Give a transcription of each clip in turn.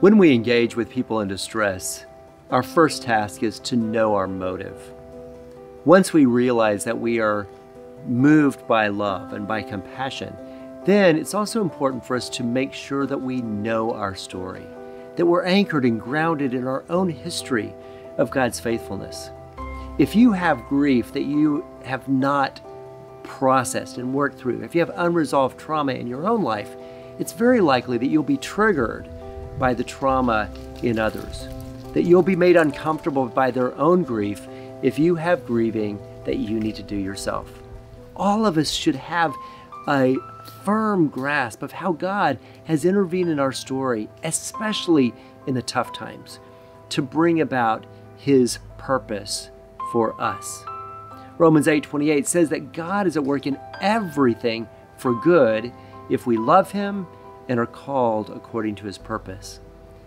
When we engage with people in distress, our first task is to know our motive. Once we realize that we are moved by love and by compassion, then it's also important for us to make sure that we know our story, that we're anchored and grounded in our own history of God's faithfulness. If you have grief that you have not processed and worked through, if you have unresolved trauma in your own life, it's very likely that you'll be triggered by the trauma in others, that you'll be made uncomfortable by their own grief if you have grieving that you need to do yourself. All of us should have a firm grasp of how God has intervened in our story, especially in the tough times, to bring about His purpose for us. Romans 8:28 says that God is at work in everything for good if we love Him and are called according to His purpose.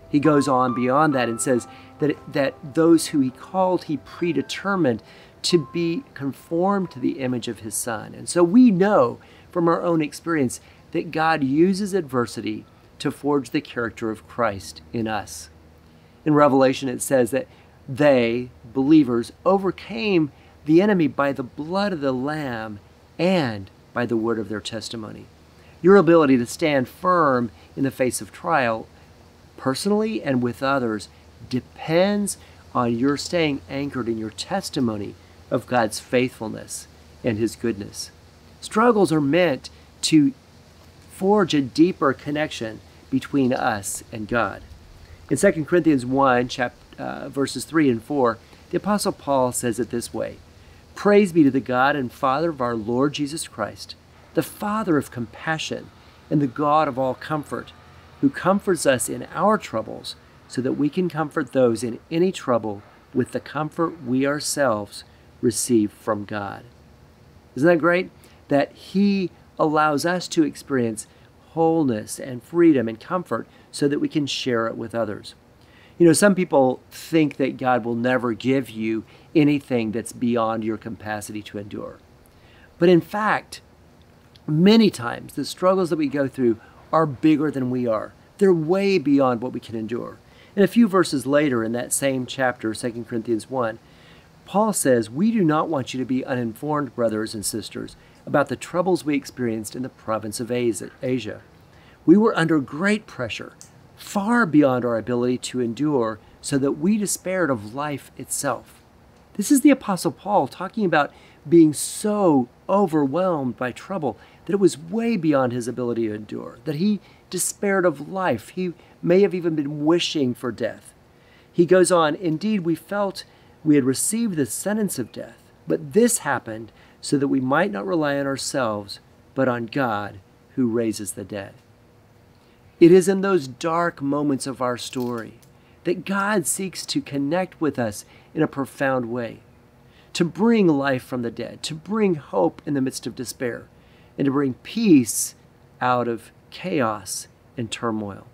He goes on beyond that and says that those who He called, He predetermined to be conformed to the image of His Son. And so we know from our own experience that God uses adversity to forge the character of Christ in us. In Revelation, it says that they, believers, overcame the enemy by the blood of the Lamb and by the word of their testimony. Your ability to stand firm in the face of trial, personally and with others, depends on your staying anchored in your testimony of God's faithfulness and His goodness. Struggles are meant to forge a deeper connection between us and God. In 2 Corinthians 1, verses 3 and 4, the Apostle Paul says it this way: "Praise be to the God and Father of our Lord Jesus Christ, the Father of compassion and the God of all comfort, who comforts us in our troubles so that we can comfort those in any trouble with the comfort we ourselves receive from God." Isn't that great? That He allows us to experience wholeness and freedom and comfort so that we can share it with others. You know, some people think that God will never give you anything that's beyond your capacity to endure. But in fact, many times the struggles that we go through are bigger than we are. They're way beyond what we can endure. And a few verses later in that same chapter, 2 Corinthians 1, Paul says, "We do not want you to be uninformed, brothers and sisters, about the troubles we experienced in the province of Asia. We were under great pressure, far beyond our ability to endure, so that we despaired of life itself." This is the Apostle Paul talking about being so overwhelmed by trouble that it was way beyond his ability to endure, that he despaired of life. He may have even been wishing for death. He goes on, "Indeed, we felt we had received the sentence of death, but this happened so that we might not rely on ourselves, but on God who raises the dead." It is in those dark moments of our story that God seeks to connect with us in a profound way, to bring life from the dead, to bring hope in the midst of despair, and to bring peace out of chaos and turmoil.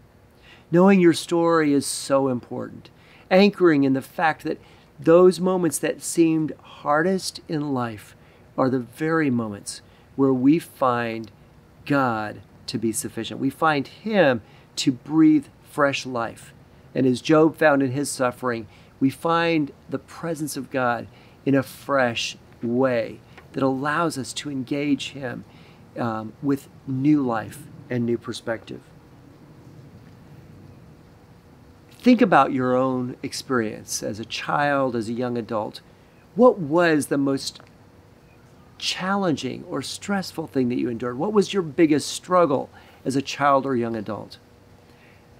Knowing your story is so important, anchoring in the fact that those moments that seemed hardest in life are the very moments where we find God to be sufficient. We find Him to breathe fresh life. And as Job found in his suffering, we find the presence of God in a fresh way that allows us to engage Him with new life and new perspective. Think about your own experience as a child, as a young adult. What was the most challenging or stressful thing that you endured? What was your biggest struggle as a child or young adult?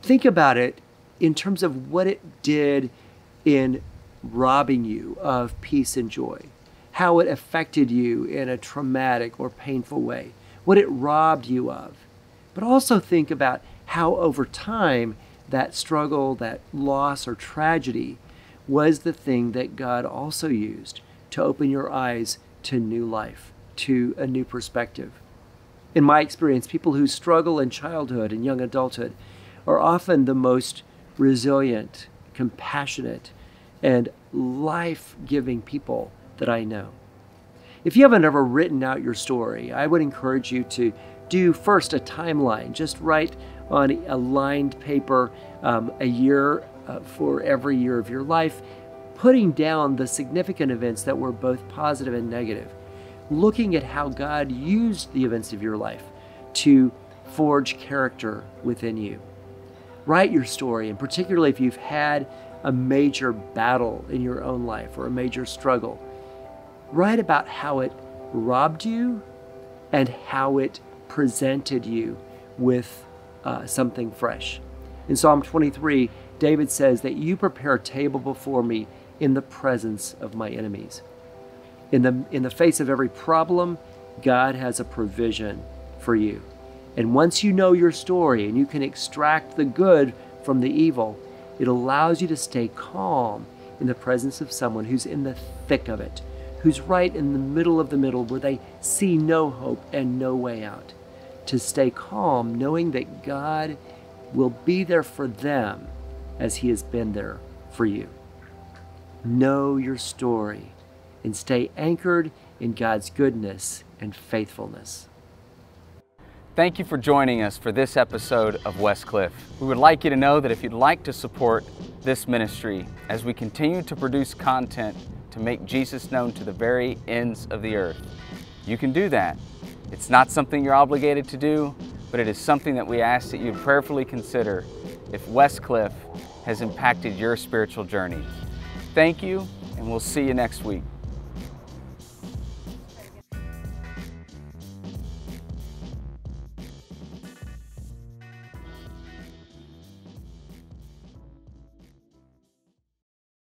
Think about it in terms of what it did in robbing you of peace and joy, how it affected you in a traumatic or painful way, what it robbed you of. But also think about how over time that struggle, that loss or tragedy was the thing that God also used to open your eyes to new life, to a new perspective. In my experience, people who struggle in childhood and young adulthood are often the most resilient, compassionate, and life-giving people that I know. If you haven't ever written out your story, I would encourage you to do first a timeline. Just write on a lined paper a year for every year of your life, putting down the significant events that were both positive and negative, looking at how God used the events of your life to forge character within you. Write your story, and particularly if you've had a major battle in your own life or a major struggle, write about how it robbed you and how it presented you with something fresh. In Psalm 23, David says that you prepare a table before me in the presence of my enemies. In the face of every problem, God has a provision for you. And once you know your story and you can extract the good from the evil, it allows you to stay calm in the presence of someone who's in the thick of it, who's right in the middle of the middle where they see no hope and no way out. To stay calm, knowing that God will be there for them as He has been there for you. Know your story and stay anchored in God's goodness and faithfulness. Thank you for joining us for this episode of Westcliff. We would like you to know that if you'd like to support this ministry as we continue to produce content to make Jesus known to the very ends of the earth, you can do that. It's not something you're obligated to do, but it is something that we ask that you prayerfully consider if Westcliff has impacted your spiritual journey. Thank you, and we'll see you next week.